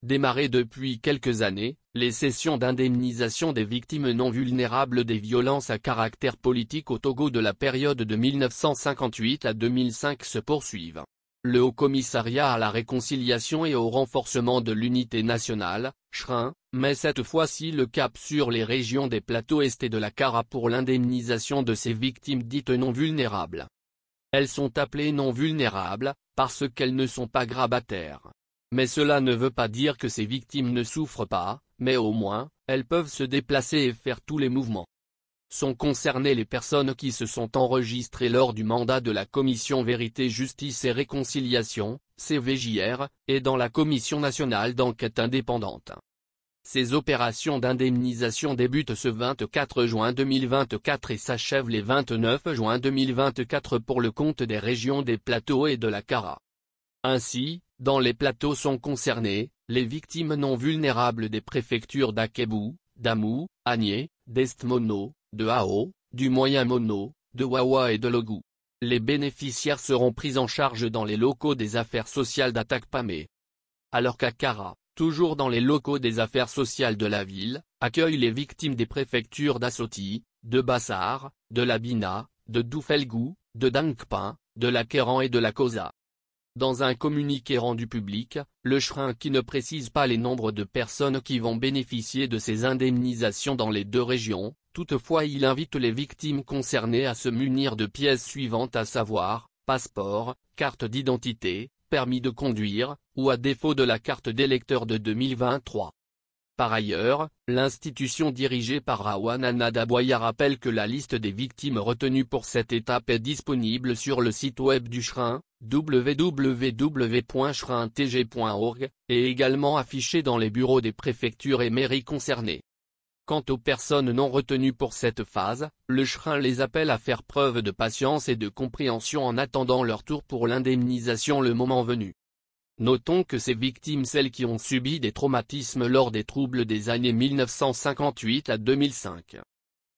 Démarrées depuis quelques années, les sessions d'indemnisation des victimes non vulnérables des violences à caractère politique au Togo de la période de 1958 à 2005 se poursuivent. Le Haut-Commissariat à la réconciliation et au renforcement de l'unité nationale, CHRIN, met cette fois-ci le cap sur les régions des plateaux est et de la Kara pour l'indemnisation de ces victimes dites non vulnérables. Elles sont appelées non vulnérables, parce qu'elles ne sont pas grabataires. Mais cela ne veut pas dire que ces victimes ne souffrent pas, mais au moins, elles peuvent se déplacer et faire tous les mouvements. Sont concernées les personnes qui se sont enregistrées lors du mandat de la Commission Vérité Justice et Réconciliation, CVJR, et dans la Commission nationale d'enquête indépendante. Ces opérations d'indemnisation débutent ce 24 juin 2024 et s'achèvent les 29 juin 2024 pour le compte des régions des plateaux et de la Kara. Ainsi, dans les plateaux sont concernées, les victimes non vulnérables des préfectures d'Akebou, d'Amou, Agné, d'Est-Mono, de Hao, du Moyen-Mono, de Wawa et de Logou. Les bénéficiaires seront pris en charge dans les locaux des affaires sociales d'Atakpamé. Alors qu'à Kara, toujours dans les locaux des affaires sociales de la ville, accueille les victimes des préfectures d'Assoti, de Bassar, de Labina, de Doufelgou, de Dankpin, de la Kéran et de la Kosa. Dans un communiqué rendu public, le CHRIN qui ne précise pas les nombres de personnes qui vont bénéficier de ces indemnisations dans les deux régions, toutefois il invite les victimes concernées à se munir de pièces suivantes à savoir, passeport, carte d'identité, permis de conduire, ou à défaut de la carte d'électeur de 2023. Par ailleurs, l'institution dirigée par Rawana Nadaboya rappelle que la liste des victimes retenues pour cette étape est disponible sur le site web du CHRIN, www.chrintg.org, et également affichée dans les bureaux des préfectures et mairies concernées. Quant aux personnes non retenues pour cette phase, le CHRIN les appelle à faire preuve de patience et de compréhension en attendant leur tour pour l'indemnisation le moment venu. Notons que ces victimes, celles qui ont subi des traumatismes lors des troubles des années 1958 à 2005,